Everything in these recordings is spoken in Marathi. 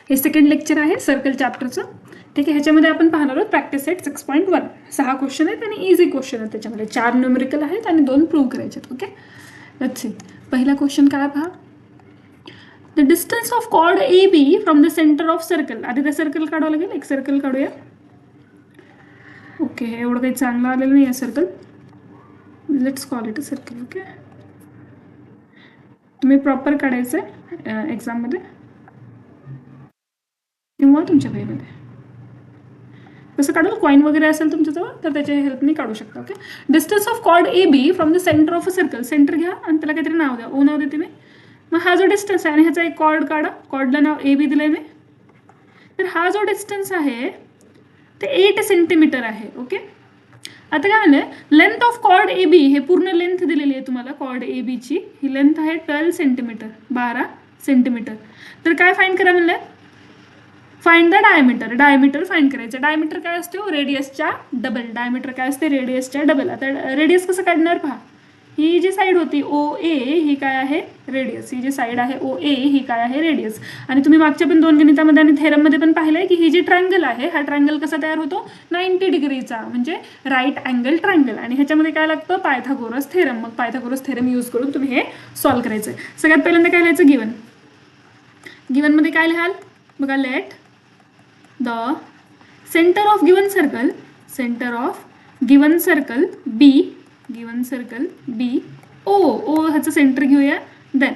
हे सेकंड लेक्चर आहे सर्कल चॅप्टरचं. ठीक आहे, ह्याच्यामध्ये आपण पाहणार आहोत प्रॅक्टिस सेट 6.1. 6 क्वेश्चन आहेत आणि इझी क्वेश्चन आहेत. त्याच्यामध्ये 4 न्यूमेरिकल आहेत आणि 2 प्रूव्ह करायचे आहेत. Okay, let's see. पहिला क्वेश्चन काय पहा. The distance of chord A B from the centre of circle. आधी त्या सर्कल काढावं लागेल. एक सर्कल काढूया. ओके, हे एवढं काही चांगलं आलेलं नाही आहे circle. Let's call it a circle. Okay, तुम्ही प्रॉपर काढायचं आहे एक्झाममध्ये किंवा तुमच्या वहीमध्ये. कसं काढाल, कॉईन वगैरे असेल तुमच्याजवळ तर त्याच्या हेल्पने काढू शकता. Okay, distance of chord A B from the centre of a circle. Centre घ्या आणि त्याला काहीतरी नाव द्या. ओ नाव देते मी. मग हा जो डिस्टन्स आहे आणि ह्याचा एक कॉर्ड काढा. कॉर्डला नाव ए बी दिलंय मी. तर हा जो डिस्टन्स आहे ते 8 सेंटीमीटर आहे. ओके, आता काय म्हणलंय, length of chord A B. हे पूर्ण लेंथ दिलेली आहे तुम्हाला कॉर्ड ए बीची. ही लेंथ आहे 12 सेंटीमीटर, 12 सेंटीमीटर. तर काय फाइंड करा म्हणलंय, find the diameter. Diameter find करायचं. डायमीटर काय असतो, रेडियसच्या डबल. डायमीटर काय असते, रेडियसच्या डबल. आता रेडियस कसं काढणार पहा. ही जी साईड होती ओ ए ही काय आहे, रेडियस. ही जी साईड आहे ओ ए ही काय आहे, रेडियस. आणि तुम्ही मागच्या पण 2 गणितामध्ये आणि थेरममध्ये पण पाहिलंय की ही जी ट्रायंगल आहे, हा ट्रायंगल कसा तयार होतो, 90 डिग्रीचा, म्हणजे राईट अँगल ट्रायंगल. आणि ह्याच्यामध्ये काय लागतं, पायथागोरस थेरम. मग पायथागोरस थेरम यूज करून तुम्ही हे सॉल्व्ह करायचं आहे. सगळ्यात पहिल्यांदा काय लिहायचं, गिवन. गिवनमध्ये काय लिहाल बघा, let the centre of given circle, centre of given circle be, given circle be O. O ह्याचं सेंटर घेऊया. Then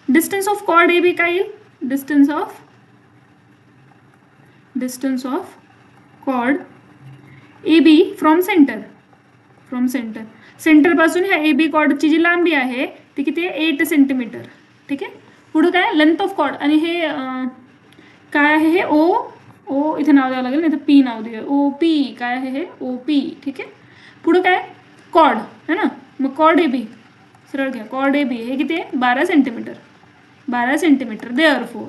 distance of chord A B काय येईल, distance of chord A B from centre, from centre. सेंटरपासून ह्या ए बी कॉर्डची जी लांबी आहे ती किती आहे, 8 सेंटीमीटर. ठीक आहे, पुढं काय, लेंथ ऑफ कॉर्ड. आणि हे काय आहे, हे ओ. ओ इथे नाव द्यावं लागेल, नाही तर पी नाव देऊया. ओ पी काय आहे, हे ओ पी. ठीक आहे, पुढं काय, कॉर्ड है ना. मग कॉर्ड ए बी सरळ घ्या. कॉर्ड ए बी हे किती आहे, 12 सेंटीमीटर, 12 सेंटीमीटर. देअरफॉर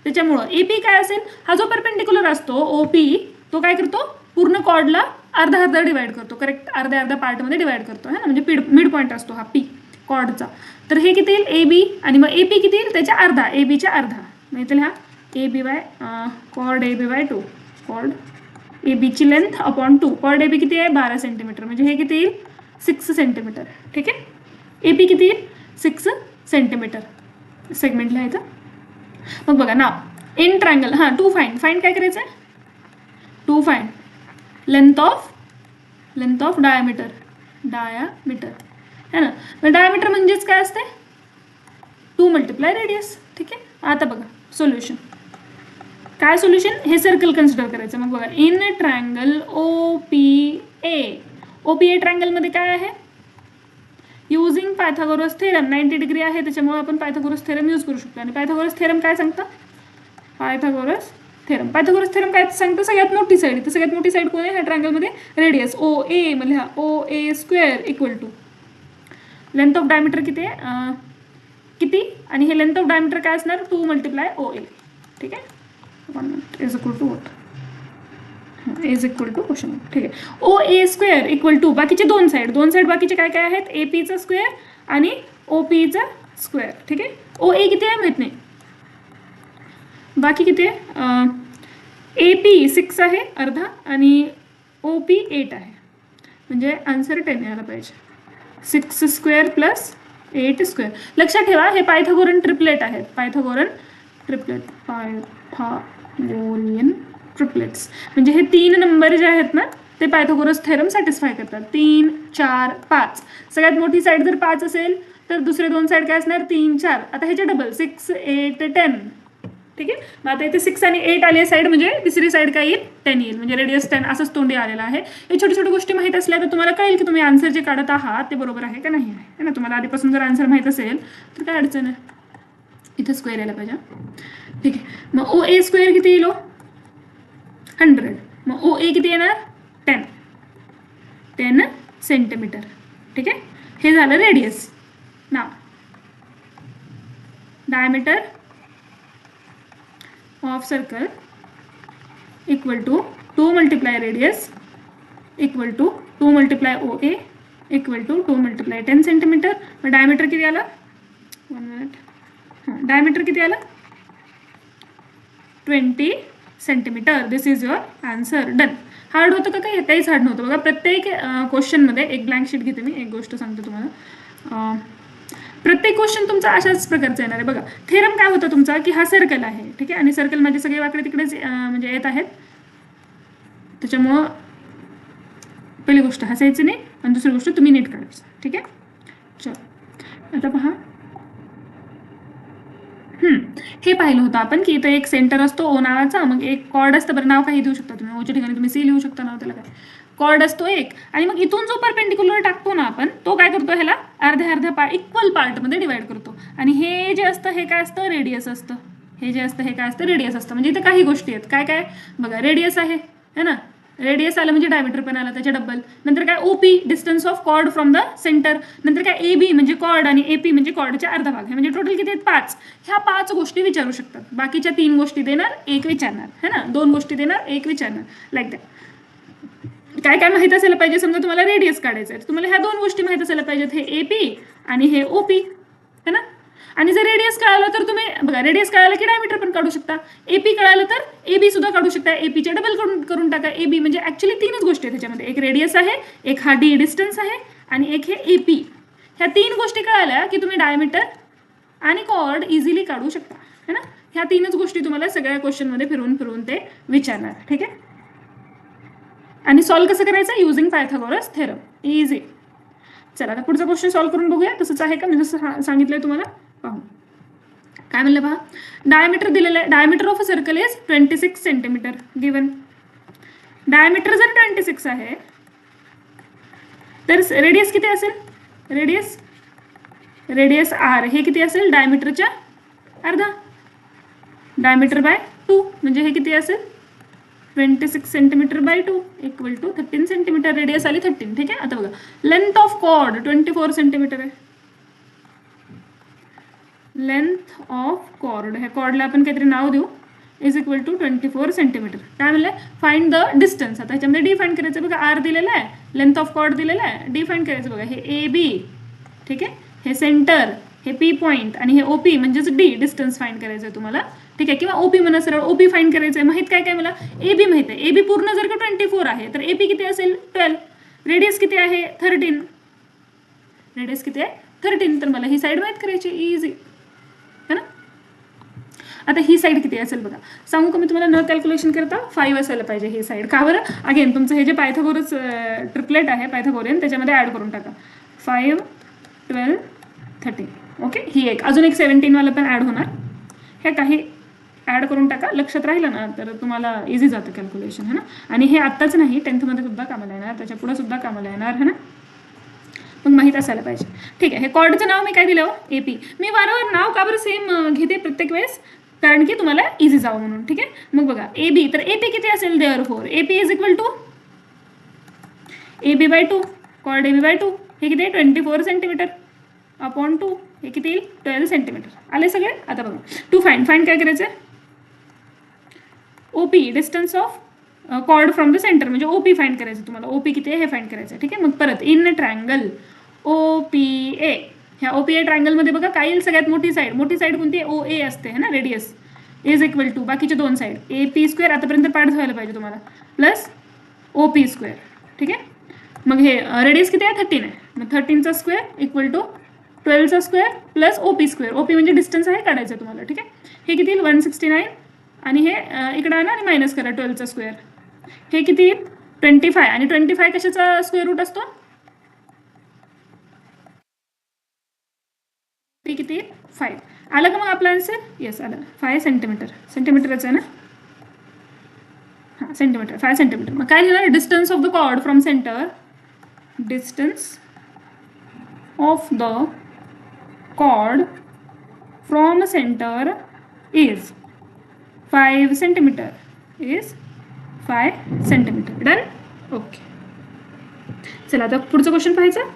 त्याच्यामुळं ए पी काय असेल, हा जो परपेंडिक्युलर असतो ओ पी, तो काय करतो, पूर्ण कॉर्डला अर्धा अर्धा डिवाइड करतो. करेक्ट, अर्ध्या अर्ध्या पार्टमध्ये डिवाइड करतो है ना, म्हणजे मिड पॉईंट असतो हा पी कॉर्डचा. तर हे किती येईल, ए बी. आणि मग ए पी किती येईल, त्याच्या अर्धा, ए बीच्या अर्धा. नाही तर ह्या A B by chord A B by 2. Chord A बीची length upon 2. Chord A B किती आहे, 12 सेंटीमीटर. म्हणजे हे किती येईल, 6 सेंटीमीटर. ठीक आहे, ए पी किती येईल, 6 सेंटीमीटर. सेगमेंट लिहायचं. मग बघा नाव इन ट्रायंगल. हां, टू फाइंड. फाइंड काय करायचं आहे, to find length of diameter. Diameter है ना. मग डायमीटर म्हणजेच काय असते, 2 मल्टिप्लाय रेडियस. ठीक आहे, आता बघा सोल्युशन. काय सोल्युशन, हे सर्कल कन्सिडर करायचं. मग बघा, in triangle O P A. O P A ट्रायंगलमध्ये काय आहे, युजिंग पायथागोरस थेरम. 90 डिग्री आहे त्याच्यामुळे आपण पायथागोरस थेरम यूज करू शकतो. आणि पायथागोरस थेरम काय सांगतं, पायथागोरस थेरम काय सांगतं, सगळ्यात मोठी साईड. तर सगळ्यात मोठी साईड कोण आहे ह्या ट्रायंगलमध्ये, रेडियस ओ ए. म्हणजे हा O A square equal to length of diameter किती आहे, किती. आणि हे लेंथ ऑफ डायमीटर काय असणार, 2 मल्टिप्लाय ओ ए. ठीक आहे, 1 minute, is equal to what, is equal to question. ठीक आहे, O A square equal to बाकीचे 2 साईड बाकीचे काय काय आहेत, ए पीचा स्क्वेअर आणि ओ पीचा स्क्वेअर. ठीक आहे, ओ ए किती आहे माहीत नाही, बाकी किती आहे, ए पी 6 आहे अर्धा आणि ओ पी 8 आहे. म्हणजे आन्सर 10 यायला पाहिजे. 6 स्क्वेअर प्लस 8 स्क्वेअर. लक्षात ठेवा, हे पायथागोरन ट्रिपलेट आहेत. पायथागोरन ट्रिपलेट्स म्हणजे हे 3 नंबर जे आहेत ना ते पायथागोरस थेरम सॅटिस्फाय करतात. 3, 4, 5. सगळ्यात मोठी साईड जर 5 असेल तर दुसरे 2 साईड काय असणार, 3, 4. आता ह्याचे डबल 6, 8, 10. ठीक आहे, मग आता इथे 6 आणि 8 आली साईड म्हणजे तिसरी साईड काय येईल, 10 येईल. म्हणजे रेडियस 10 असंच तोंडी आलेला आहे. हे छोटी छोटी गोष्टी माहीत असल्या तर तुम्हाला कळेल की तुम्ही आन्सर जे काढत आहात ते बरोबर आहे का नाही आहे ना. तुम्हाला आधीपासून जर आन्सर माहीत असेल तर काय अडचण आहे. इथे स्क्वेअर यायला पाहिजे. ठीक आहे, मग ओ ए स्क्वेअर किती येईल, 100. मग ओ ए किती येणार, 10 सेंटीमीटर. ठीक आहे, हे झालं रेडियस. नाव diameter of circle equal to 2 multiply radius equal to 2 multiply O A equal to 2 multiply 10 centimetre. मग डायमीटर किती आला, 1 मिनिट. हां, डायमीटर किती आलं, 20 centimetre. This is your answer. Done. Hard होतं का काही? काहीच हार्ड नव्हतं. बघा प्रत्येक क्वेश्चनमध्ये एक ब्लँक शीट घेते मी. एक गोष्ट सांगते तुम्हाला. प्रत्येक क्वेश्चन तुमचा अशाच प्रकारचा येणार आहे. बघा थेरम काय होता तुमचा की हा सर्कल आहे, ठीक आहे, आणि सर्कल माझे सगळे वाकडे तिकडेच म्हणजे येत आहेत. त्याच्यामुळं पहिली गोष्ट हसायची नाही आणि दुसरी गोष्ट तुम्ही नीट काढायचं. ठीक आहे. चल आता पहा. हे पाहिलं होतं आपण की इथं एक सेंटर असतो ओ नावाचा, मग एक कॉर्ड असतं. बरं नाव काही देऊ शकता तुम्ही, ओच्या ठिकाणी तुम्ही सी लिहू शकता, नाव त्याला काय. कॉर्ड असतो एक, आणि मग इथून जो परपेंडिक्युलर टाकतो ना आपण, तो काय करतो, ह्याला अर्ध्या अर्ध्या इक्वल पार्टमध्ये डिवाइड करतो. आणि हे जे असतं हे काय असतं, रेडियस असतं. हे जे असतं हे काय असतं, रेडियस असतं. म्हणजे इथं काही गोष्टी आहेत. काय काय बघा, रेडियस आहे है ना, रेडियस आलं म्हणजे डायमीटर पण आला त्याच्या डबल. नंतर काय OP, distance of chord from the centre. नंतर काय एबी म्हणजे कॉर्ड आणि एपी म्हणजे कॉर्डच्या अर्धा भाग. हे म्हणजे टोटल किती आहेत, 5. ह्या 5 गोष्टी विचारू शकतात. बाकीच्या 3 गोष्टी देणार, 1 विचारणार है ना, 2 गोष्टी देणार, 1 विचारणार, लाईक दॅट. काय काय माहित असायला पाहिजे, समजा तुम्हाला रेडियस काढायचं आहे, तुम्हाला ह्या 2 गोष्टी माहित असायला पाहिजेत, हे एपी आणि हे ओपी है ना. आणि जर रेडियस कळालं तर तुम्ही बघा, रेडियस कळालं की डायमीटर पण काढू शकता. एपी कळालं तर एबी सुद्धा काढू शकता. एपीच्या डबल करून टाका एबी. म्हणजे ऍक्च्युली 3च गोष्टी आहेत त्याच्यामध्ये, एक रेडियस आहे, एक हा डी डिस्टन्स आहे, आणि एक हे एपी. ह्या 3 गोष्टी कळाल्या की तुम्ही डायमीटर आणि कॉर्ड इझिली काढू शकता है ना. ह्या 3च गोष्टी तुम्हाला सगळ्या क्वेश्चनमध्ये फिरवून फिरवून ते विचारणार. ठीक आहे. आणि सॉल्व्ह कसं करायचं, युझिंग पायथागोरस थेरम. इझी. चला आता पुढचा क्वेश्चन सॉल्व्ह करून बघूया. तसंच आहे का, मी जसं सांगितलंय तुम्हाला. पाहू काय म्हणलं पहा. डायमीटर दिलेलं आहे. Diameter of a circle is 26 centimetre given. Diameter जर 26 आहे तर रेडियस किती असेल, रेडियस आर हे किती असेल, डायमीटरच्या अर्धा, डायमीटर बाय 2. म्हणजे हे किती असेल, 26 centimetre by 2 equal to 13 centimetre. Radius आली 13. ठीक आहे. आता बघा लेंथ ऑफ कॉर्ड 24 सेंटीमीटर आहे. लेंथ ऑफ कॉर्ड, ह्या कॉर्डला आपण काहीतरी नाव देऊ, इज इक्वल टू 24 सेंटीमीटर. काय म्हणलं, फाइंड द डिस्टन्स. आता ह्याच्यामध्ये डिफाईन करायचं. बघा आर दिलेला आहे, लेंथ ऑफ कॉर्ड दिलेला आहे, डिफाईन करायचं. बघा हे ए बी, ठीक आहे, हे सेंटर, हे पी पॉईंट, आणि हे ओपी म्हणजेच डी डिस्टन्स फाइंड करायचं आहे तुम्हाला. ठीक आहे. किंवा ओपी म्हणा सरळ, ओपी फाइंड करायचं आहे. माहित काय काय मला, एबी माहित आहे. एबी पूर्ण जर का 24 आहे तर एपी किती असेल, 12. रेडियस किती आहे, 13. रेडियस किती आहे, 13. तर मला ही साईड माहित करायची, इझी है ना. आता ही साईड किती असेल बघा, सांगू का मी तुम्हाला, न कॅल्क्युलेशन करता 5 असायला पाहिजे ही साईड. का बरं, अगेन तुमचं हे जे पायथागोरस ट्रिपलेट आहे पायथागोरियन, त्याच्यामध्ये ऍड करून टाका. 5, 12, 13. ओके. ही एक, अजून एक 17 वाला पण ऍड होणार. हे काही ऍड करून टाका. लक्षात राहिलं ना तर तुम्हाला इझी जातं कॅल्क्युलेशन है ना. आणि हे आत्ताच नाही, 10th मध्ये सुद्धा कामाला येणार, त्याच्या पुढे सुद्धा कामाला येणार है ना. मग माहीत असायला पाहिजे. ठीक आहे. हे कॉर्डचं नाव मी काय दिलं, एपी. मी वारंवार नाव का बरं सेम घेते प्रत्येक वेळेस, कारण की तुम्हाला इझी जावं म्हणून. ठीक आहे. मग बघा एबी, तर एपी किती असेल, therefore AP is equal to AB by 2. Chord AB by 2 हे किती आहे, 24 सेंटीमीटर अपॉन 2. हे किती येईल, 12 सेंटीमीटर. आले सगळे. आता बघा टू फाइंड काय करायचं, OP distance of chord from the centre, म्हणजे ओपी फाइंड करायचं तुम्हाला. ओपी किती आहे हे फाइंड करायचं. ठीक आहे. मग परत इन ट्रायंगल OPA, ह्या OPA ट्रायंगलमध्ये बघा काय येईल, सगळ्यात मोठी साईड कोणती आहे, OA असते है ना. रेडियस इज इक्वल टू बाकीचे 2 साईड AP स्क्वेअर, आतापर्यंत पाठ व्हायला पाहिजे तुम्हाला, प्लस OP स्क्वेअर. ठीक आहे. मग हे रेडियस किती आहे, 13 आहे. मग 13चा स्क्वेअर इक्वल टू 12चा square plus OP square. OP म्हणजे डिस्टन्स आहे, काढायचं तुम्हाला. ठीक आहे. हे किती येईल, 169, आणि हे इकडं आणा आणि मायनस करा 12चा स्क्वेअर. हे किती येईल, 25. आणि 25 कशाचा स्क्वेअर रूट असतो, किती 5. आलं का मग आपला आन्सर, येस आलं. 5 सेंटीमीटर. सेंटीमीटरच आहे ना, हां सेंटीमीटर, 5 सेंटीमीटर. मग काय लिहिणार, distance of the chord from centre, distance of the chord from centre is 5 centimetre, is 5 centimetre. Done. Okay. चला आता पुढचं क्वेश्चन पाहायचं.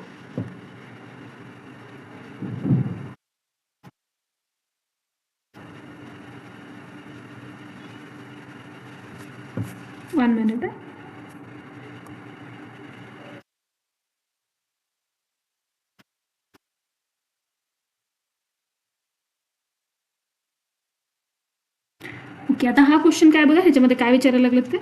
One minute. ओके, आता हा क्वेश्चन काय बघा, ह्याच्यामध्ये काय विचारायला लागलेत ते.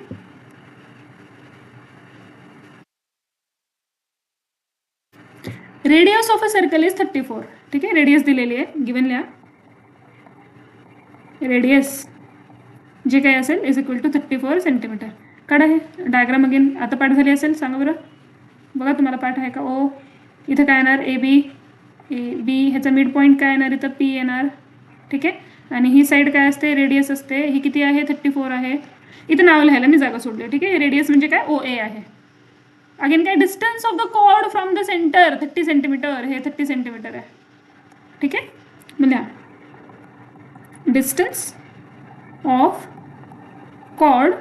Radius of a circle is 34. ठीक आहे, रेडियस दिलेली आहे, गिवन लिहा. रेडियस जे काय असेल इज इक्वल टू 34 सेंटीमीटर. काढा हे डायग्राम अगेन. आता पाठ झाली असेल, सांगा बरं. बघा तुम्हाला पाठ आहे का. ओ इथं काय येणार, ए बी, ह्याचा मिड पॉईंट काय येणार, इथं पी येणार. ठीक आहे, आणि ही साईड काय असते, रेडियस असते. ही किती आहे, 34 आहे. इथं नाव लिहायला मी जागा सोडली. ठीक आहे, रेडियस म्हणजे काय, ओ ए आहे. अगेन काय, distance of the chord from the centre 30 centimetre. हे 30 सेंटीमीटर आहे. ठीक आहे, म्हणजे distance of chord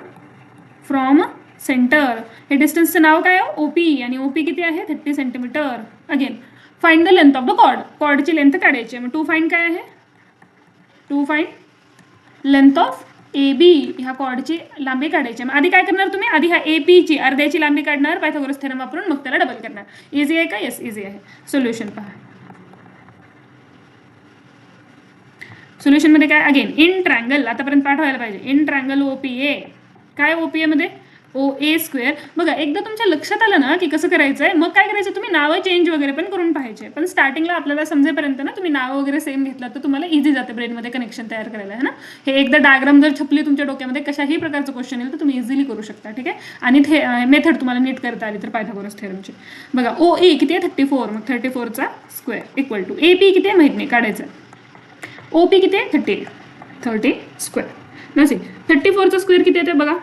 from centre. हे डिस्टन्सचं नाव काय आहे, ओपी, आणि ओपी किती आहे, 30 centimetre. Again find the length of the chord. कॉर्डची लेंथ काढायची. मग टू फाइंड काय आहे, to find length of A B. ह्या कॉर्डची लांबी काढायची. मग आधी काय करणार तुम्ही, आधी ह्या ए पीची अर्ध्याची लांबी काढणार पायथागोरस थेरम वापरून, मग त्याला डबल करणार. इझी आहे का, येस इझी आहे. सोल्युशन पहा. सोल्युशनमध्ये काय, अगेन इन ट्रँगल, आतापर्यंत पाठ व्हायला पाहिजे. इन ट्रँगल ओपीए, काय ओपीए मध्ये, ओ ए स्क्वेअर. बघा एकदा तुमच्या लक्षात आलं ना की कसं करायचं आहे, मग काय करायचं, तुम्ही नावं चेंज वगैरे पण करून पाहायचे. पण स्टार्टिंगला आपल्याला समजेपर्यंत ना तुम्ही नावं वगैरे सेम घेतलं तर तुम्हाला इझी जाते ब्रेनमध्ये कनेक्शन तयार करायला, है ना. हे एकदा डायग्राम जर छपली तुमच्या डोक्यामध्ये, कशाही प्रकारचं क्वेश्चन येईल तर तुम्ही इझिली करू शकता. ठीक आहे, आणि मेथड तुम्हाला नीट करता आली तर पायथागोरस थेरमची. बघा ओ ए किती आहे, 34. मग 34चा square equal to A P किती आहे माहित नाही, काढायचं. ओ पी किती आहे, 30 स्क्वेअर. नसेल 34चा स्क्वेअर किती येते बघा,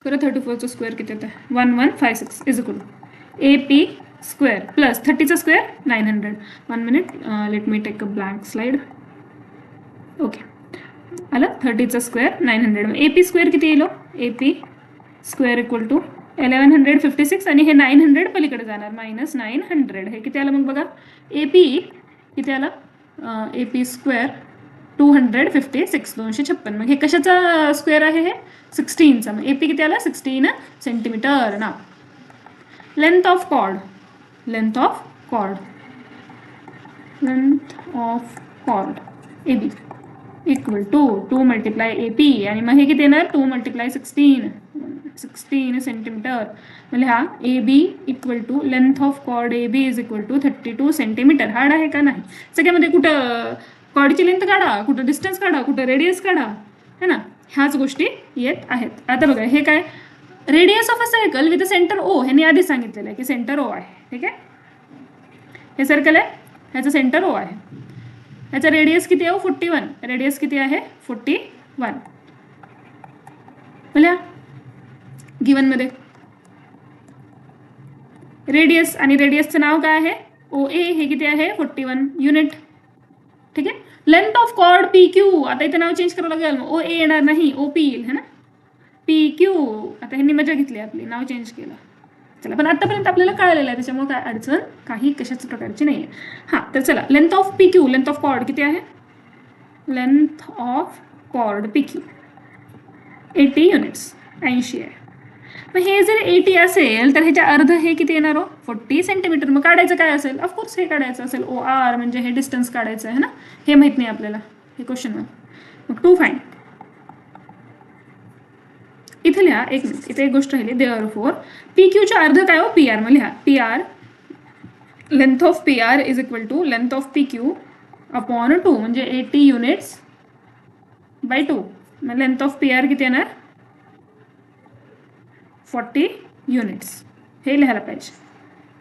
बरं 34चा स्क्वेअर किती येतं, 1156 is equal A P square plus 30चा square 900. 1 minute, let me take a blank slide. Okay, आलं 30चा स्क्वेअर 900. ए पी स्क्वेअर किती येईल, A P square equal to 1156, आणि हे 900 पलीकडे जाणार, मायनस 900. हे किती आलं मग बघा, ए पी किती आलं, ए पी स्क्वेअर 256, 256. मग हे कशाचा स्क्वेअर आहे, हे 16चा. मग ए पी किती आला, 16 सेंटीमीटर. ना length of chord, length of chord, length of chord A B equal to 2 multiply A P, आणि मग हे किती येणार, 2 मल्टिप्लाय 16 सेंटीमीटर. म्हणजे हा A B equal to length of chord A B is equal to 32 centimetre. Hard आहे का नाही, सगळ्यामध्ये कुठं कॉर्डची लेंथ काढा, कुठं डिस्टन्स काढा, कुठं रेडियस काढा, है ना, ह्याच गोष्टी येत आहेत. आता बघा हे काय, radius of a circle with centre O. ह्यांनी आधी सांगितलेलं आहे की सेंटर ओ आहे. ठीक आहे, हे सर्कल आहे, ह्याचं सेंटर ओ आहे. ह्याचा रेडियस किती आहे, 41. रेडियस किती आहे, 41. बोला गिवनमध्ये रेडियस, आणि रेडियसचं नाव काय आहे, ओ ए. हे किती आहे, 41 युनिट. ठीक आहे, length of chord P Q. आता इथं नाव चेंज करावं लागेल, ओ ए येणार नाही, ओ पी येईल, है ना. पी क्यू, आता ह्यांनी मजा घेतली आपली, नाव चेंज केलं. चला, पण आतापर्यंत आपल्याला कळलेलं आहे, त्याच्यामुळे काय अडचण काही कशाच प्रकारची नाही आहे. हां, तर चला, length of P Q, length of chord किती आहे, length of chord P Q 80 units, 80 आहे. मग हे जर 80 असेल तर ह्याच्या अर्ध हे किती येणार, 40 सेंटीमीटर. मग काढायचं काय असेल, ऑफकोर्स हे काढायचं असेल, ओ आर, म्हणजे हे डिस्टन्स काढायचं आहे ना. हे माहीत नाही आपल्याला, हे क्वेश्चन. मग टू फाइंड, इथे लिहा एक मिनिट, इथे एक गोष्ट राहिली, देअरफॉर पी क्यूच्या अर्ध काय हो, पी आर. मग लिहा P R, length of P R is equal to length of P Q upon 2, म्हणजे 80 युनिट्स बाय 2. मग लेंथ ऑफ पी आर किती येणार, 40 युनिट्स. हे लिहायला पाहिजे.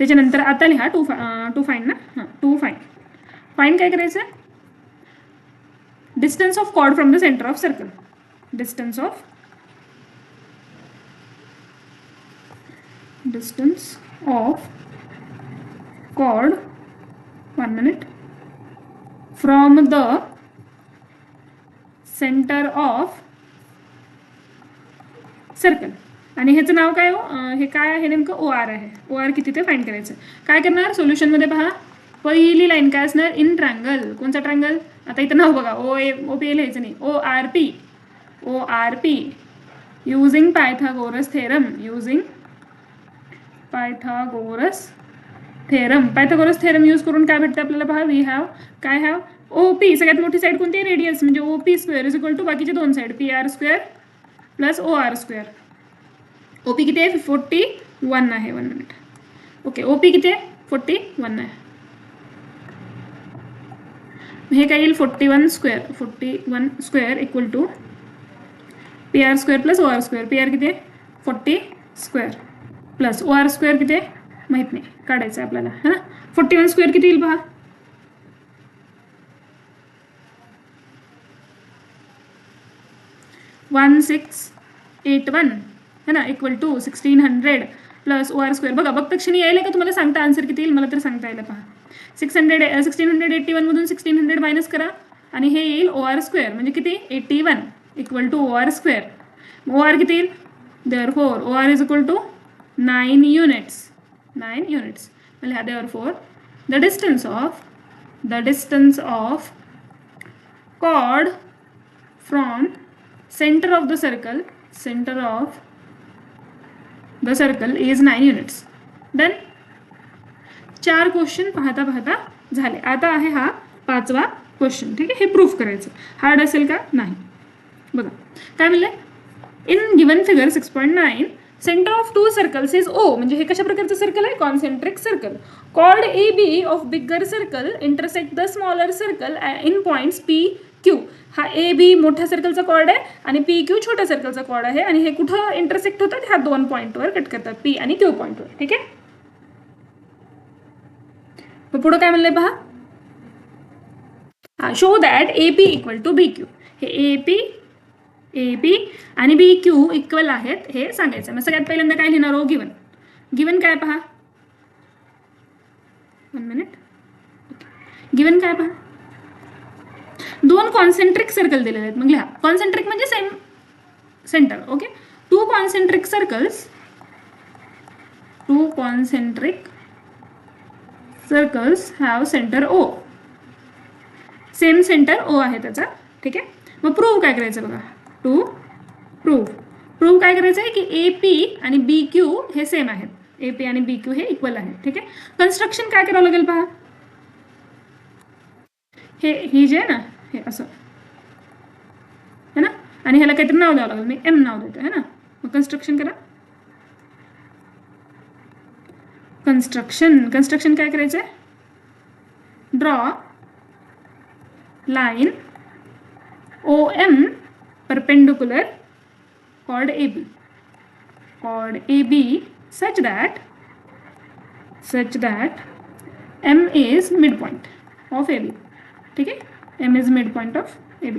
त्याच्यानंतर आता लिहा टू फाइंड ना. हां, टू फाइंड काय करायचं, distance of chord from the centre of circle. Distance of chord, 1 minute, from the centre of circle. आणि ह्याचं नाव काय हो, हे काय आहे नेमकं, ओ आर आहे. ओ आर किती ते फाइंड करायचं. काय करणार, सोल्युशनमध्ये पहा, पहिली लाईन काय असणार, इन ट्रँगल. कोणचा ट्रँगल, आता इथं नाव बघा, ओ ए, ओ पी लिहायचं नाही, O R P using Pythagoras theorem, using Pythagoras theorem. Pythagoras theorem use करून काय भेटतं आपल्याला पहा, वी हॅव काय हॅव, OP सगळ्यात मोठी साईड कोणती आहे? रेडियस, म्हणजे OP square is equal to बाकीचे दोन side PR square plus OR square. OP किती आहे? 41 आहे. 1 मिनिट. ओके, OP किती आहे? 41 आहे. हे काय येईल? 41 square equal to PR square plus OR square. PR किती आहे? 40 स्क्वेअर प्लस OR स्क्वेअर किती आहे? माहीत नाही, काढायचं आहे आपल्याला, है ना. 41 स्क्वेअर किती येईल पहा? 1681 है ना, equal to 1600 plus OR square. बघा बघता क्षणी यायला का तुम्हाला सांगता आन्सर किती येईल? मला तर सांगता यायला. पहा 1681 मधून 1600 मायनस करा आणि हे येईल OR स्क्वेअर, म्हणजे किती? 81 equal to OR square. OR किती येईल? Therefore OR is equal to 9 units. 9 units. म्हणजे therefore the distance of chord from center of the circle is 9 units. Then 4 question पाहता पाहता झाले. आता आहे हा 5वा क्वेश्चन. ठीक आहे, हे प्रूफ करायचं. हार्ड असेल का? नाही. बघा काय म्हणलंय? In given figure 6.9 centre of 2 circles is O. म्हणजे हे कशा प्रकारचं सर्कल आहे? Concentric circle. Chord AB of bigger circle intersect the smaller circle in points PQ. हा AB मोठ्या सर्कलचा कॉर्ड आहे आणि PQ छोट्या सर्कलचा कॉर्ड आहे आणि हे कुठं इंटरसेक्ट होतात? ह्या 2 पॉईंटवर कट करतात, P आणि Q पॉईंटवर. ठीक आहे, मग पुढं काय म्हणलंय पहा. Show that AP equal to BQ. हे AP आणि BQ इक्वल आहेत हे सांगायचं. मग सगळ्यात पहिल्यांदा काय लिहिणार? गिवन काय पहा. 1 मिनिट. गिवन काय पहा. 2 कॉन्सेंट्रिक सर्कल दिलेले आहेत. मग लिहा. कॉन्सेंट्रिक म्हणजे same centre. Okay, 2 concentric circles have centre O. Same centre O आहे त्याचा. ठीक आहे, मग प्रूव्ह काय करायचं बघा. प्रूव्ह काय करायचं आहे की AP आणि BQ हे सेम आहेत. AP आणि BQ हे इक्वल आहेत. ठीक आहे, कन्स्ट्रक्शन काय करावं लागेल पहा. हे जे आहे ना, हे असं है ना, आणि ह्याला काहीतरी नाव द्यावं लागेल. मी M नाव देते, है ना. मग कन्स्ट्रक्शन करा. कन्स्ट्रक्शन काय करायचं आहे? Draw line OM perpendicular chord AB such that M is midpoint of AB. ठीक आहे, M is midpoint of AB.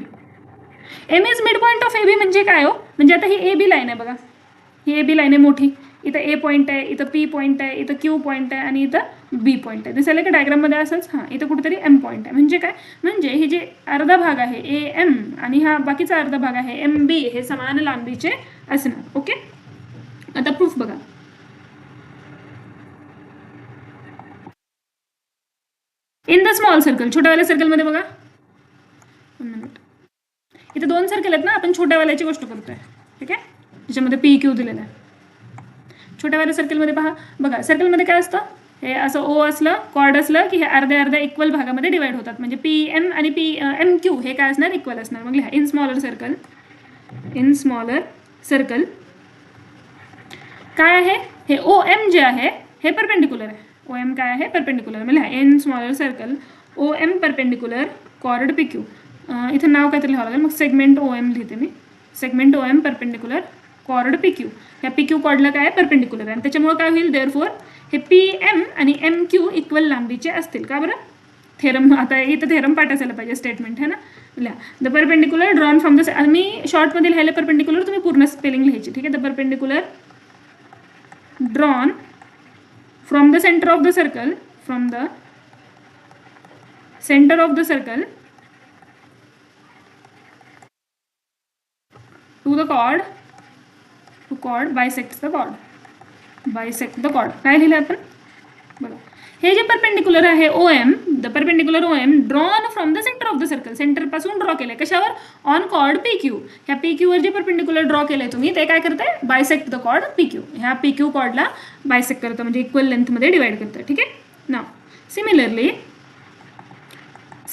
M is midpoint of AB म्हणजे काय हो? म्हणजे आता ही AB लाईन आहे बघा. ही AB लाईन आहे मोठी. इथं A पॉईंट आहे, इथं P पॉईंट आहे, इथं Q पॉईंट आहे आणि इथं B पॉईंट आहे. दिसायला का डायग्राममध्ये असंच? हां, इथं कुठेतरी M पॉईंट आहे. म्हणजे काय? म्हणजे हे जे अर्धा भाग आहे AM आणि हा बाकीचा अर्धा भाग आहे MB हे समान लांबीचे असणार. ओके, आता प्रूफ बघा. इन द स्मॉल सर्कल, छोट्यावाल्या सर्कलमध्ये बघा. 1 मिनिट. इथे 2 सर्कल आहेत ना, आपण छोट्यावाल्याची गोष्ट करतोय. ठीक आहे, त्याच्यामध्ये PQ दिलेला आहे. छोट्यावाल्या सर्कलमध्ये पहा. बघा सर्कलमध्ये काय असतं? हे असं O असलं, कॉर्ड असलं की हे अर्ध्या इक्वल भागामध्ये डिवाइड होतात. म्हणजे PM आणि MQ हे काय असणार? इक्वल असणार. मग लिहा. इन स्मॉलर सर्कल काय आहे? हे OM जे आहे हे परपेंडिक्युलर आहे. OM काय आहे? परपेंडिक्युलर. मग लिहा. In smaller circle OM perpendicular chord PQ. इथं नाव काहीतरी लिहावं लागेल. मग सेगमेंट OM लिहिते मी. Segment OM perpendicular chord PQ. ह्या PQ कॉर्डला काय आहे? परपेंडिक्युलर आहे. आणि त्याच्यामुळे काय होईल? देअरफॉर हे PM आणि MQ इक्वल लांबीचे असतील. का बरं? थेरम. आता इथं थेरम पाठ असायला पाहिजे, स्टेटमेंट है ना. लिहा. The perpendicular drawn from the, मी शॉर्टमध्ये लिहायला परपेंडिक्युलर, तुम्ही पूर्ण स्पेलिंग लिहायची. ठीक आहे. The perpendicular drawn from the centre of the circle to the chord bisects the chord. काय लिहिलं आपण? बघा. हे जे परपेंडिक्युलर आहे OM, the perpendicular OM drawn from the centre of the circle, centre पासून ड्रॉ केलंय. कशावर? On chord PQ. ह्या PQ वर जे परपेंडिक्युलर ड्रॉ केलंय तुम्ही ते काय करतंय? Bisect the chord PQ. ह्या PQ कॉर्डला बायसेक्ट करतं, म्हणजे इक्वल लेंथमध्ये डिवाइड करतं. ठीक आहे. नाव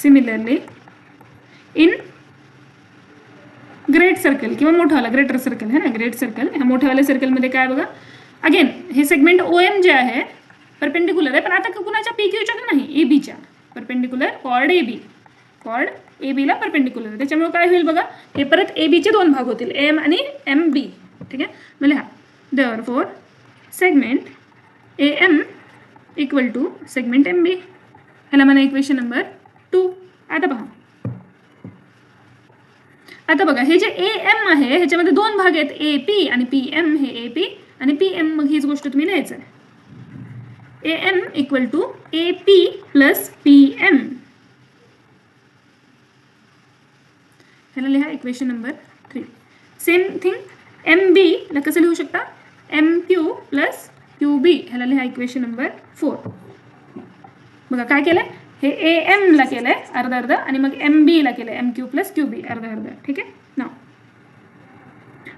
सिमिलरली इन ग्रेट सर्कल किंवा मोठावाला ग्रेटर सर्कल है ना, ग्रेट सर्कल, ह्या मोठ्यावाल्या सर्कलमध्ये काय बघा, अगेन हे सेगमेंट OM जे आहे परपेंडिक्युलर आहे, पण आता कुणाच्या PQच्या नाही, ABच्या परपेंडिक्युलर कॉर्ड AB ला परपेंडिक्युलर आहे, त्याच्यामुळे काय होईल बघा, हे परत ABचे दोन भाग होतील, AM आणि MB. ठीक आहे, मग लिहा therefore segment AM equal to segment MB. ह्याला म्हणा इक्वेशन नंबर 2. आता बघा हे जे AM आहे ह्याच्यामध्ये दोन भाग आहेत, AP आणि PM. हे AP आणि PM, मग हीच गोष्ट तुम्ही लिहायचं आहे, AM equal to AP plus PM. ह्याला लिहा equation number 3. Same thing MB ला कसं लिहू शकता, MQ प्लस QB. ह्याला लिहा इक्वेशन नंबर 4. बघा काय केलंय, हे AM ला केलंय अर्धा अर्धा आणि मग MB ला केलंय MQ प्लस QB अर्धा अर्धा. ठीक आहे ना.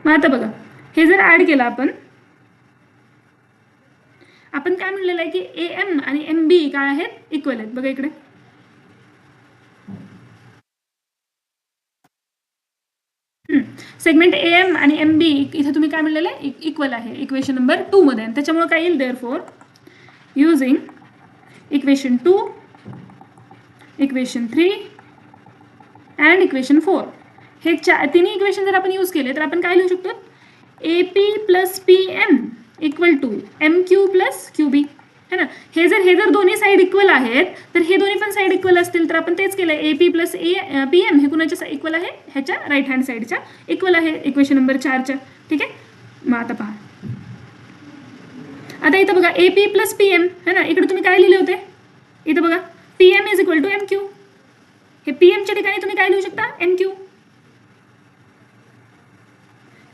मग आता बघा हे जर ऍड केलं आपण काय म्हणलेलं आहे की AM आणि MB काय आहेत, इक्वल आहेत. बघा इकडे सेगमेंट AM आणि MB इथे तुम्ही काय म्हणलेलं आहे, इक्वल आहे इक्वेशन नंबर 2 मध्ये. आणि त्याच्यामुळे काय येईल, therefore using equation 2, equation 3 and equation 4, हे तिन्ही इक्वेशन जर आपण यूज केले तर आपण काय लिहू शकतो, AP plus PM equal to MQ plus QB है ना. हे जर दोन्ही साईड इक्वल आहेत तर हे दोन्ही पण साईड इक्वल असतील तर आपण तेच केलं, AP प्लस PM हे कुणाच्या इक्वल आहे, ह्याच्या राईट हँड साईडच्या इक्वल आहे इक्वेशन नंबर 4च्या. ठीक आहे, मग आता पहा, आता इथं बघा AP प्लस PM है ना, इकडे तुम्ही काय लिहिले होते, इथं बघा PM is equal to MQ. हे PMच्या ठिकाणी तुम्ही काय लिहू शकता, MQ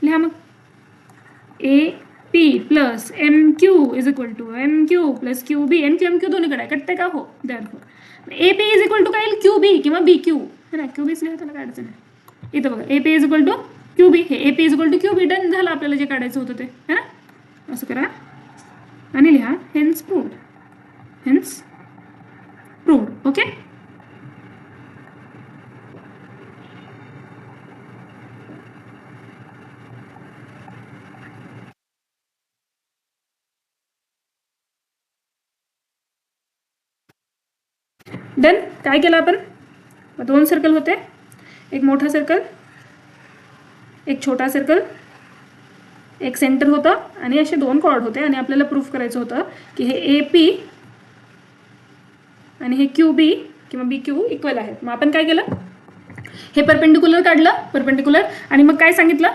लिहा. मग AP plus MQ is equal to MQ plus QB. MQ दोन्हीकडे कटते का, हो. Therefore AP is equal to काय येईल, QB किंवा BQ है ना, QBच लिहा, त्याला काय अडचण आहे. इथं बघा AP is equal to QB, हे AP is equal to QB done झालं आपल्याला जे काढायचं होतं ते है ना. असं करा आणि लिहा हेन्स प्रूव्ड. Okay, done. काय केलं आपण, दोन सर्कल होते, एक मोठा सर्कल एक छोटा सर्कल, एक सेंटर होता आणि असे दोन कॉर्ड होते आणि आपल्याला प्रूफ करायचं होतं की हे AP आणि हे QB किंवा BQ इक्वल आहेत. मग आपण काय केलं, हे परपेंडिक्युलर काढलं, परपेंडिक्युलर, आणि मग काय सांगितलं,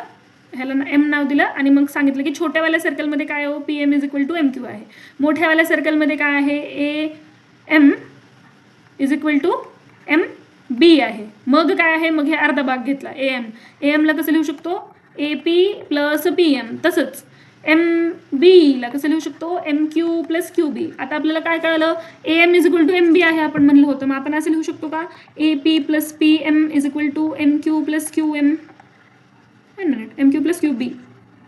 ह्याला M नाव दिलं आणि मग सांगितलं की छोट्यावाल्या सर्कलमध्ये काय हो, PM is equal to MQ आहे, मोठ्यावाल्या सर्कलमध्ये काय आहे, AM is equal to MB आहे. मग काय आहे, मग हे अर्धा भाग घेतला AM ला कसं लिहू शकतो, AP प्लस PM. तसंच MB ला कसं लिहू शकतो, MQ प्लस QB. आता आपल्याला काय कळलं, AM is equal to MB आहे आपण म्हणलं होतं, मग आपण असं लिहू शकतो का, AP plus PM is equal to MQ plus QM, MQ plus QB.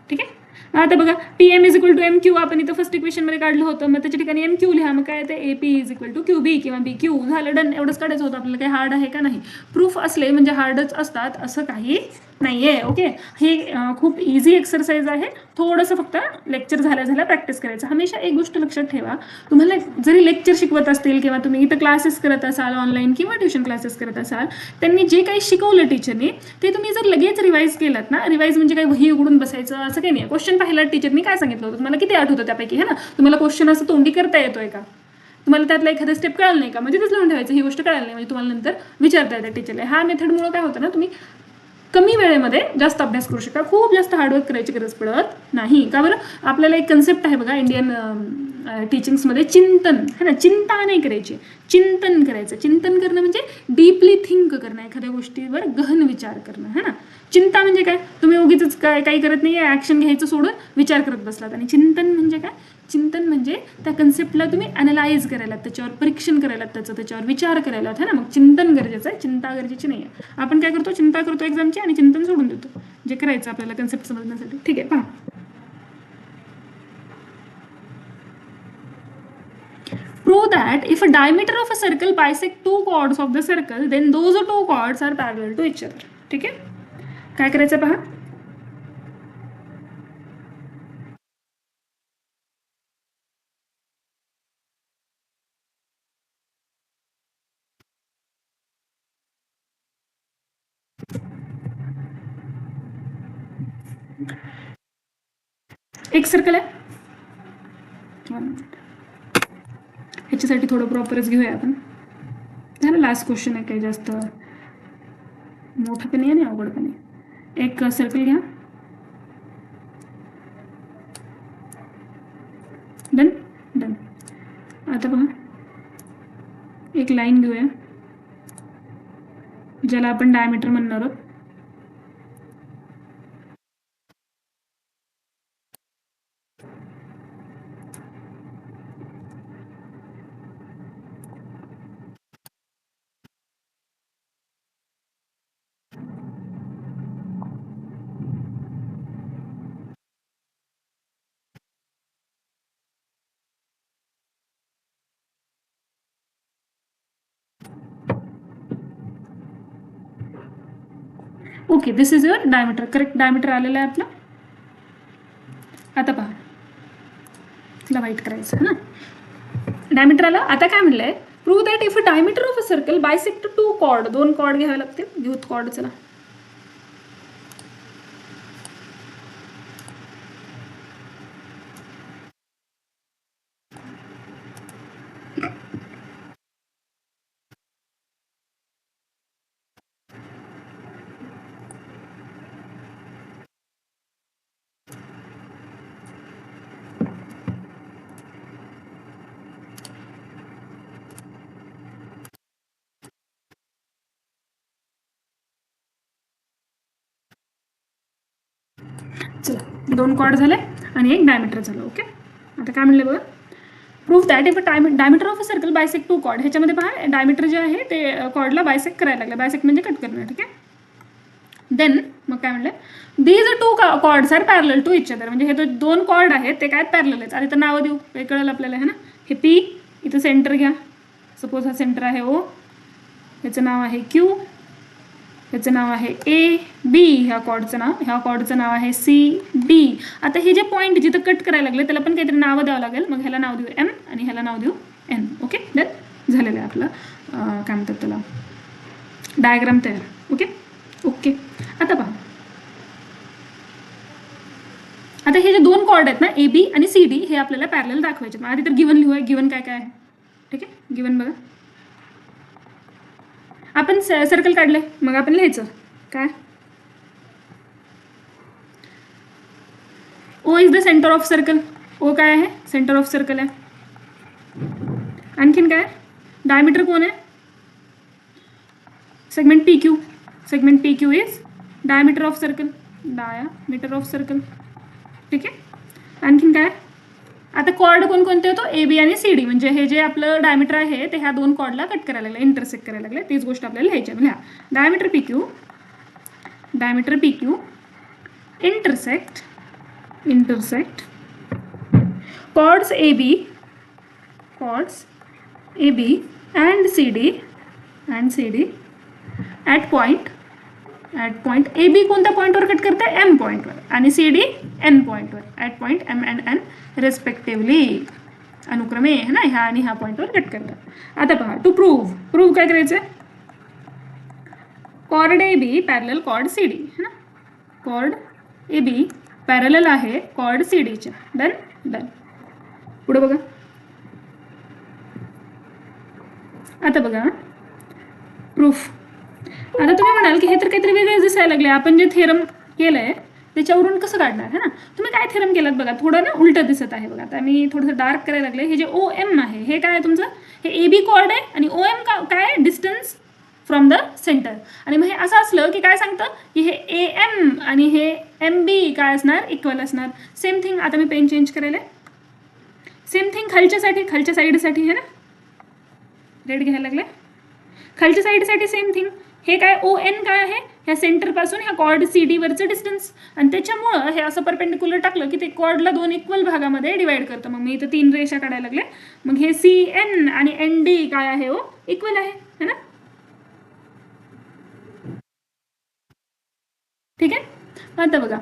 ठीक आहे, आता बघा PM is equal to MQ आपण इथं फर्स्ट इक्वेशन मध्ये काढलं होतं, मग त्याच्या ठिकाणी MQ लिहा. मग काय ते AP is equal to QB किंवा BQ झालं, डन. एवढंच काढायचं होतं आपल्याला. काही हार्ड आहे का नाही, प्रूफ असले म्हणजे हार्डच असतात असं काही नाहीये. ओके, हे खूप इझी एक्सरसाइज आहे, थोडंसं फक्त लेक्चर झाल्या प्रॅक्टिस करायचं. हमेशा एक गोष्ट लक्षात ठेवा, तुम्हाला जरी लेक्चर शिकवत असतील किंवा तुम्ही इथं क्लासेस करत असाल ऑनलाईन किंवा ट्युशन क्लासेस करत असाल, त्यांनी जे काही शिकवलं टीचरनी ते तुम्ही जर लगेच रिवाईज केलात ना, रिवाईज म्हणजे काही वही उघडून बसायचं असं काही नाही. क्वेश्चन पाहिला टीचरनी काय सांगितलं होतं, तुम्हाला किती आठवतं त्यापैकी है ना, तुम्हाला क्वेश्चन असं तोंडी करता येतोय का, तुम्हाला त्यातला एखादा स्टेप कळालं नाही का, म्हणजे तिथेच लिहून ठेवायचं, ही गोष्ट कळाली नाही म्हणजे तुम्हाला नंतर विचारता येतं टीचरला. ह्या मेथडमुळे काय होतं ना, तुम्ही कमी वेळेमध्ये जास्त अभ्यास करू शकता, खूप जास्त हार्डवर्क करायची गरज पडत नाही. का बरं, आपल्याला एक कन्सेप्ट आहे बघा इंडियन टीचिंग्समध्ये, चिंतन है ना, चिंता नाही करायची, चिंतन करायचं. चिंतन करणं म्हणजे डीपली थिंक करणं, एखाद्या गोष्टीवर गहन विचार करणं है ना. चिंता म्हणजे काय, तुम्ही उगीच काही करत नाही, ॲक्शन घ्यायचं सोडून विचार करत बसलात. आणि चिंतन म्हणजे काय, चिंतन म्हणजे त्या कन्सेप्टला तुम्ही अनालाइज करायला, त्याच्यावर परीक्षण करायला, त्याच्यावर विचार करायला है ना. मग चिंतन गरजेचं आहे, चिंता गरजेची नाही आहे. आपण काय करतो, चिंता करतो एक्झामची आणि चिंतन सोडून देतो जे करायचं आपल्याला कन्सेप्ट समजण्यासाठी. ठीक आहे, पहा Prove that if a diameter of a circle bisect two chords of the circle, then those two chords are parallel to each other. ठीक आहे, काय करायचं पहा. एक सर्कल आहे, ह्याच्यासाठी थोडं प्रॉपरच घेऊया आपण. झालं, लास्ट क्वेश्चन आहे, काही जास्त मोठं पण नाही आणि अवघड पण नाही. एक सर्कल घ्या. Done done. आता बघा, एक लाईन घेऊया ज्याला आपण डायमीटर म्हणणार आहोत. Okay, this is your diameter. Correct diameter आलेलं आहे आपलं. आता पहा, तिला वाईट करायचं है ना. डायमीटर आलं. आता काय म्हणलंय, prove that if a diameter of a circle bisect two chord, दोन कॉर्ड घ्यावे लागतील. घेऊत कॉर्ड. चला, चला, दोन कॉर्ड झाले आणि एक डायमीटर झालं. ओके, आता काय म्हणले बघा, prove that if a diameter of a circle bisect two chord. ह्याच्यामध्ये पहा, डायमीटर जे आहे ते कॉर्डला बायसेक्ट करायला लागलं. बायसेक्ट म्हणजे कट करणं. ठीक आहे. देन मग काय म्हणलं, these two chords are parallel to each other. म्हणजे हे दोन कॉर्ड आहेत ते काय पॅरलल आहेत. आता तर नावं देऊ, हे कळलं आपल्याला है ना. हे पी, इथं सेंटर घ्या. सपोज हा सेंटर आहे ओ, ह्याचं नाव आहे क्यू, ह्याचं नाव आहे ए बी, ह्या कॉर्डचं नाव आहे सी डी. आता हे जे पॉईंट जिथं कट करायला लागले त्याला पण काहीतरी नावं द्यावं लागेल. मग ह्याला नाव देऊ एम आणि ह्याला नाव देऊ एन. ओके, डन झालेलं आहे आपलं काय म्हणतात त्याला, डायग्राम तयार. Okay okay. आता पहा, आता हे जे दोन कॉर्ड आहेत ना ए बी आणि सी डी, हे आपल्याला पॅरलल दाखवायचे. आधी तर गिवन लिहूया. गिवन काय काय आहे. ठीक आहे, गिवन बघा, आपण सर्कल काढले. मग आपण लिहायचं काय, O is the centre of circle. O काय आहे, सेंटर ऑफ सर्कल आहे. आणखीन काय, डायमीटर कोण आहे, segment P Q. Segment P Q is diameter of circle. Diameter of circle. ठीक आहे. आणखीन काय, आता कॉर्ड कोणकोणते होतो, ए बी आणि सी डी. म्हणजे हे जे आपलं डायमीटर आहे ते ह्या दोन कॉर्डला कट करायला लागले, इंटरसेक्ट करायला लागले. तीच गोष्ट आपल्याला लिहायची आहे. लिहा, diameter P Q intersect chords A B and CD at point A B कोणत्या पॉईंटवर कट करते, एम पॉईंटवर, आणि सी डी एन पॉईंटवर. At point M and N respectively, अनुक्रमे है ना, ह्या आणि ह्या पॉईंटवर कट करतात. आता पहा, टू प्रूव्ह काय करायचं, chord A B parallel chord C D है ना. कॉर्ड ए बी पॅरलल आहे कॉर्ड सी डीच्या. डन. पुढे बघा, आता बघा प्रूफ. आता तुम्ही म्हणाल की हे तर काहीतरी वेगळंच दिसायला लागले, आपण जे थेरम केलंय त्याच्यावरून कसं काढणार है ना. तुम्ही काय थेरम केलात बघा, थोडं ना उलटं दिसत आहे बघा. आता मी थोडंसं डार्क करायला लागले. हे जे ओ एम आहे हे काय आहे तुमचं, हे ए बी कॉर्ड आहे आणि ओ एम काय, डिस्टन्स फ्रॉम द सेंटर. आणि मग हे असं असलं की काय सांगतं की हे ए एम आणि हे एम बी काय असणार, इक्वल असणार. सेम थिंग, आता मी पेन चेंज करायला, सेम थिंग खालच्या साईडसाठी है ना, रेड घ्यायला लागले. खालच्या साईडसाठी सेम थिंग, हे काय ON काय आहे, ह्या सेंटरपासून ह्या कॉर्ड CD वरचं डिस्टन्स, आणि त्याच्यामुळं हे असं परपेंडिक्युलर टाकलं की ते कॉर्डला 2 इक्वल भागामध्ये डिवाइड करतं. मग मी इथं 3 रेषा काढायला लागले. मग हे CN आणि ND काय आहे हो, इक्वल आहे, है ना. ठीक आहे. आता बघा,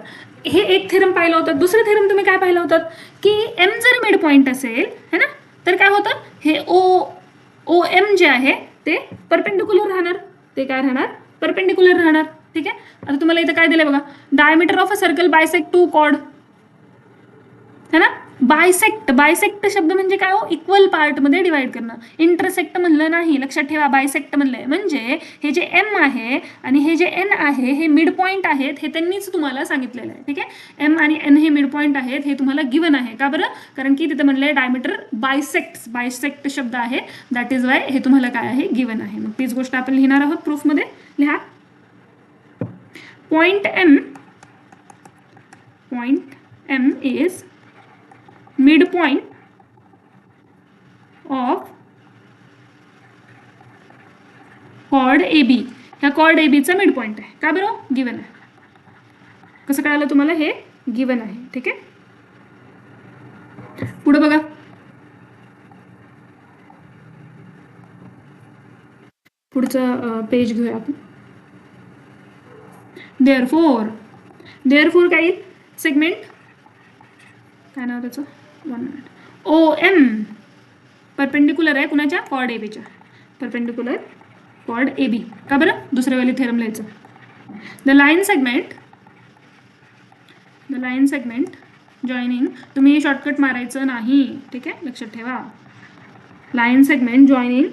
हे एक थेरम पाहिलं होतं. दुसरं थेरम तुम्ही काय पाहिलं होतं की M जर मिड पॉईंट असेल, है ना, तर काय होतं, हे OM जे आहे ते परपेंडिक्युलर राहणार. ते काय राहणार, परपेंडिक्युलर राहणार. ठीक आहे. आता तुम्हाला इथं काय दिलंय बघा, diameter of a circle bisect 2 chord, है ना. बायसेक्ट शब्द म्हणजे काय हो, इक्वल पार्ट मध्ये डिवाइड करणं. इंटरसेक्ट म्हणलं नाही, लक्षात ठेवा. बायसेक्ट म्हणलंय म्हणजे हे जे M आहे आणि हे जे N आहे हे मिड पॉईंट आहेत, हे त्यांनीच तुम्हाला सांगितलेलं आहे. ठीक आहे. M आणि N हे मिड पॉईंट आहेत, हे तुम्हाला गिवन आहे. का बरं, कारण की तिथं म्हणलंय डायमीटर बायसेक्ट शब्द आहे, दॅट इज वाय हे तुम्हाला काय आहे, गिवन आहे. मग तीच गोष्ट आपण लिहिणार आहोत प्रूफमध्ये. लिहा, point M is midpoint of chord AB. ह्या chord AB चा मिड पॉइंट आहे. का बरं, गिवन आहे. कसं कळालं तुम्हाला, हे गिवन आहे. ठीक आहे. पुढे बघा, पुढचं पेज घेऊया आपण. देअरफोर काय सेगमेंट, काय नाव त्याचं, 1 मिनिट, OM परपेंडिक्युलर आहे कुणाच्या, कॉर्ड एबीच्या. Perpendicular chord AB. का बरं, दुसऱ्या वेळी थेरम लिहायचं. द लाईन सेगमेंट जॉईनिंग, तुम्ही शॉर्टकट मारायचं नाही. ठीक आहे, लक्षात ठेवा. Line segment joining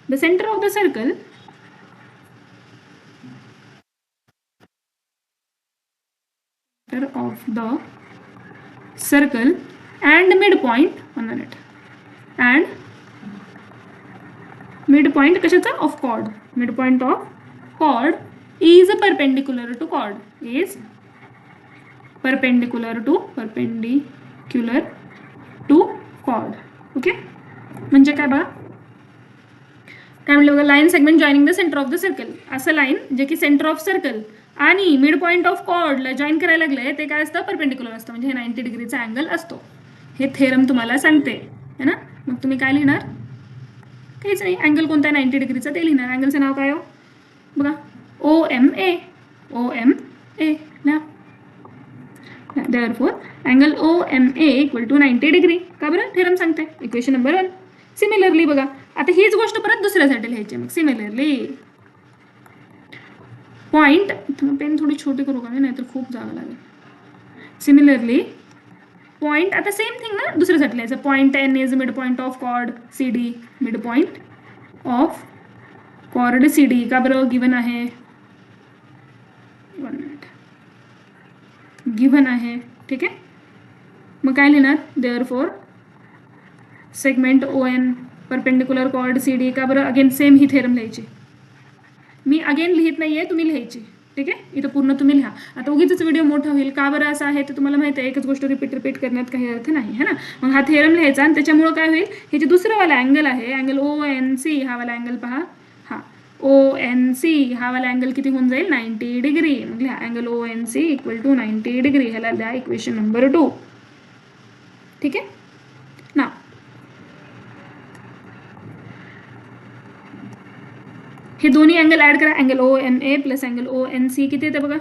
the centre of the circle and midpoint, 1 minute, and midpoint कशाचा, of chord. midpoint of chord is perpendicular to chord, is perpendicular to chord. Okay. म्हणजे काय बघा, काय म्हणलं बघा, line segment joining the centre of the circle. असं लाईन जे की सेंटर ऑफ सर्कल आणि मिड पॉईंट ऑफ कॉर्डला जॉईन करायला लागले, ते काय असतं, परपेंडिक्युलर असतं. म्हणजे हे 90 डिग्रीचा अँगल असतो. हे थेरम तुम्हाला सांगते, है ना. मग तुम्ही काय लिहिणार, काहीच नाही, अँगल कोणता आहे 90 डिग्रीचा ते लिहिणार. अँगलचं नाव काय हो, बघा, OMA. Therefore angle OMA equal to 90 degree. का बरं, थेरम सांगते. Equation number 1. सिमिलरली बघा, आता हीच गोष्ट परत दुसऱ्यासाठी लिहायची. मग सिमिलरली पॉइंट, पेन थोडी छोटी करू का मी, नाहीतर खूप जागा लागेल. सिमिलरली पॉइंट, आता सेम थिंग ना, दुसऱ्यासाठी लिहायचं. Point N is mid point of chord CD. Mid point of chord CD. का बरं, गिवन आहे. 1 मिनिट, गिवन आहे. ठीक आहे. मग काय लिहिणार, therefore segment ON perpendicular chord CD. का बरं, अगेन सेम ही थेरम लिहायची. मी अगेन लिहित नाहीये, तुम्ही लिहायची. ठीक आहे. इथं पूर्ण तुम्ही लिहा. आता उगीच व्हिडिओ मोठा होईल. का बरं असं आहे ते तुम्हाला माहिती आहे, एकच गोष्ट रिपीट करण्यात काही अर्थ नाही, है ना. मग हा थेरम लिहायचा, आणि त्याच्यामुळं काय होईल, हे जे दुसरं वाला अँगल आहे, अँगल ONC, हा वाला अँगल पहा, हा ONC हा वाला अँगल किती होऊन जाईल, 90 डिग्री. मग लिहा, angle ONC equal to 90 degree. ह्याला द्या इक्वेशन नंबर 2. ठीक आहे ना. हे दोन्ही अँगल ॲड करा. Angle OMA plus angle ONC किती येते बघा,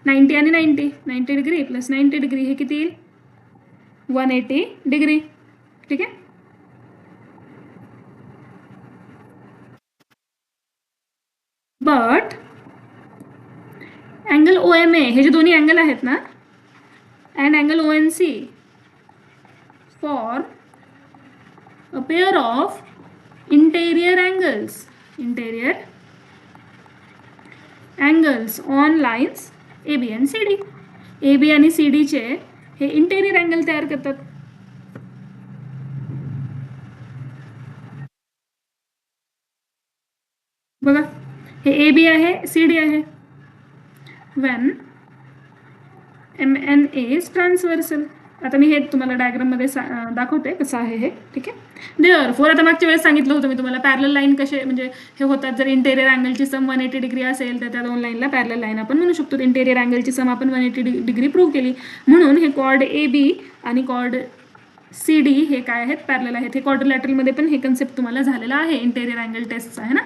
90 आणि 90 डिग्री प्लस 90 डिग्री हे किती येईल, 180 डिग्री. ठीक आहे. बट अँगल OMA हे जे दोन्ही अँगल आहेत ना, and angle ONC for a pair of interior angles on lines AB आणि CD. AB आणि CD चे हे इंटेरियर अँगल तयार करतात. बघा, हे AB आहे, CD आहे. when MN is transversal, आता मी हे तुम्हाला डायग्राममध्ये दाखवते कसं आहे हे. ठीक आहे. देअरफोर आता मागच्या वेळेस सांगितलं होतं मी तुम्हाला पॅरलल लाईन कसे म्हणजे हे होतात. जर इंटेरियर अँगलची सम 180 डिग्री असेल तर त्या दोन लाईनला पॅरलल लाईन आपण म्हणू शकतो. इंटेरियर अँगलची सम आपण 180 डिग्री प्रूव्ह केली म्हणून हे कॉर्ड AB आणि कॉर्ड CD हे काय आहेत, पॅरलल आहेत. हे क्वाड्रिलॅटरलमध्ये पण हे कन्सेप्ट तुम्हाला झालेला आहे इंटेरियर अँगल टेस्टचा आहे ना.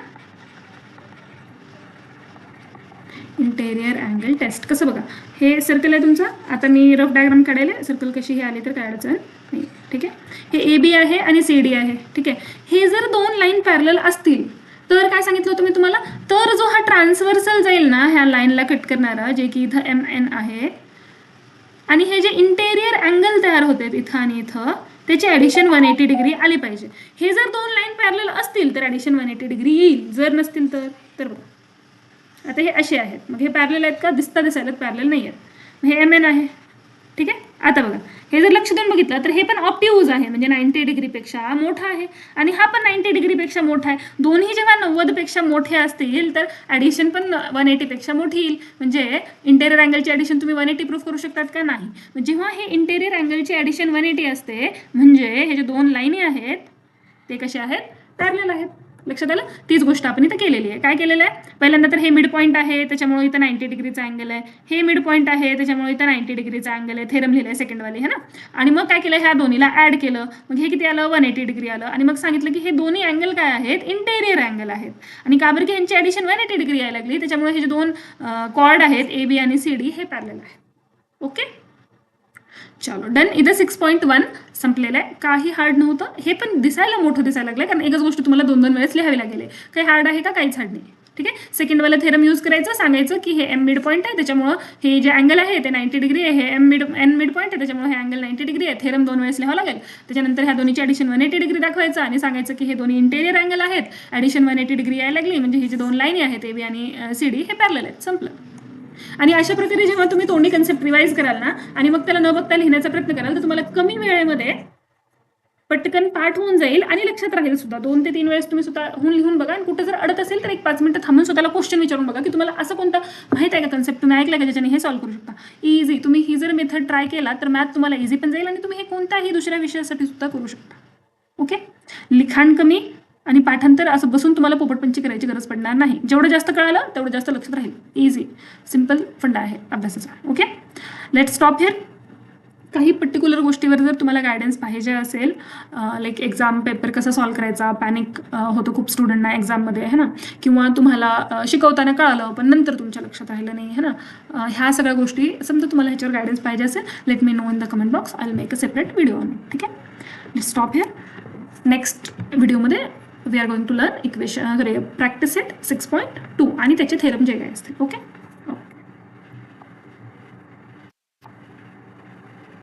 इंटेरियर अँगल टेस्ट कसं बघा, हे सर्कल आहे तुमचं. आता मी रफ डायग्राम काढायला, सर्कल कशी हे आली तर काय अडचण नाही. ठीक आहे. हे AB आहे आणि CD आहे. ठीक आहे. हे जर दोन लाईन पॅरलल असतील तर काय सांगितलं होतं मी तुम्हाला, तर जो हा ट्रान्सव्हर्सल जाईल ना ह्या लाईनला कट करणारा, जे की इथं MN आहे, आणि हे जे इंटेरियर अँगल तयार होते इथं आणि इथं, त्याची ॲडिशन 180 डिग्री आली पाहिजे. हे जर दोन लाईन पॅरलल असतील तर ॲडिशन 180 डिग्री येईल. जर नसतील तर बघा आता हे असे आहेत. मग हे पॅरलल आहेत का, दिसायला पॅरलल नाही आहेत. हे MN आहे. ठीक आहे. आता बघा हे जर लक्ष देऊन बघितलं तर हे पण ऑप्टिव्ज आहे म्हणजे 90 डिग्रीपेक्षा मोठा आहे आणि हा पण 90 डिग्रीपेक्षा मोठा आहे. दोन्ही जेव्हा 90पेक्षा मोठे असतील तर ॲडिशन पण 180पेक्षा मोठी येईल. म्हणजे इंटेरियर अँगलची ॲडिशन तुम्ही 180 प्रूफ करू शकतात का, नाही. जेव्हा हे इंटेरियर अँगलची ॲडिशन 180 असते म्हणजे हे जे दोन लाईनी आहेत ते कसे आहेत, पॅरलल आहेत. लक्षात आलं. तीच गोष्ट आपण इथं केलेली आहे. काय केलेलं आहे, पहिल्यांदा तर हे मिड पॉईंट आहे त्याच्यामुळे इथं 90 डिग्रीचा अँगल आहे. हे मिड पॉईंट आहे त्याच्यामुळे इथं 90 डिग्रीचा अँगल आहे. थेरम लिहिलं आहे सेकंडवाली है ना. आणि मग काय केलं, ह्या दोन्हीला ॲड केलं. मग हे किती आलं, 180 डिग्री आलं. आणि मग सांगितलं की हे दोन्ही अँगल काय आहेत, इंटेरियर अँगल आहेत. आणि का बरं की यांची ॲडिशन 180 डिग्री यायला लागली, त्याच्यामुळे हे जे दोन कॉर्ड आहेत AB आणि CD हे पॅरलल आहेत. ओके. चलो डन. इथं 6.1 संपलेलं आहे. काही हार्ड नव्हतं. हे पण दिसायला मोठं दिसायला लागलं कारण एकच गोष्ट तुम्हाला 2-2 वेळेस लिहावी लागेल. काही हार्ड आहे का, काहीच हार्ड नाही. ठीक आहे. सेकंडवाला थेरम यूज करायचं, सांगायचं की हे M मिड पॉईंट आहे त्याच्यामुळं हे जे अँगल आहे ते 90 डिग्री आहे. हे N मिड पॉईंट आहे त्याच्यामुळे हे अँगल 90 डिग्री आहे. थेरम 2 वेळेस लिहावं लागेल. त्याच्यानंतर ह्या दोन्हीची ॲडिशन 180 डिग्री दाखवायचं आणि सांगायचं की हे दोन्ही इंटेरियर अँगल आहेत. ॲडिशन 180 डिग्री यायला लागली म्हणजे ही जी दोन लाईनी आहेत AB आणि CD हे पॅरलल आहेत. संपलं. आणि अशा प्रकारे जेव्हा तुम्ही तोंडी कन्सेप्ट रिवाइज कराल ना आणि मग त्याला न बघता लिहिण्याचा प्रयत्न कराल तर तुम्हाला कमी वेळेमध्ये पटकन पाठ होऊन जाईल आणि लक्षात राहील सुद्धा. 2 ते 3 वेळेस तुम्ही स्वतःहून लिहून बघा आणि कुठं जर अडत असेल तर 1-5 मिनिटं थांबून स्वतःला क्वेश्चन विचारून बघा की तुम्हाला असं कोणता माहित आहे का कन्सेप्ट तुम्ही ऐकला का ज्याच्याने हे सॉल्व्ह करू शकता. इझी. तुम्ही ही जर मेथड ट्राय केला तर मॅथ तुम्हाला इझी पण जाईल आणि तुम्ही हे कोणत्याही दुसऱ्या विषयासाठी सुद्धा करू शकता. ओके. लिखाण कमी आणि पाठांतर असं बसून तुम्हाला पोपटपंची करायची गरज पडणार नाही. जेवढं जास्त कळालं तेवढं जास्त लक्षात राहील. इझी सिम्पल फंडा आहे अभ्यासाचा. ओके. Let's stop here. काही पर्टिक्युलर गोष्टीवर जर तुम्हाला गायडन्स पाहिजे असेल, लाईक एक्झाम पेपर कसा सॉल्व्ह करायचा, पॅनिक होतं खूप स्टुडंटना एक्झाममध्ये है ना, किंवा तुम्हाला शिकवताना कळालं पण नंतर तुमच्या लक्षात राहिलं नाही है ना, ह्या सगळ्या गोष्टी समजा तुम्हाला ह्याच्यावर गायडन्स पाहिजे असेल, let me know in the comment box. I will make a separate video on it. ठीक आहे. Let's stop here. नेक्स्ट व्हिडिओमध्ये we are going to learn equation practice set 6.2 आणि त्याचे थेरम जे काय असतील. ओके.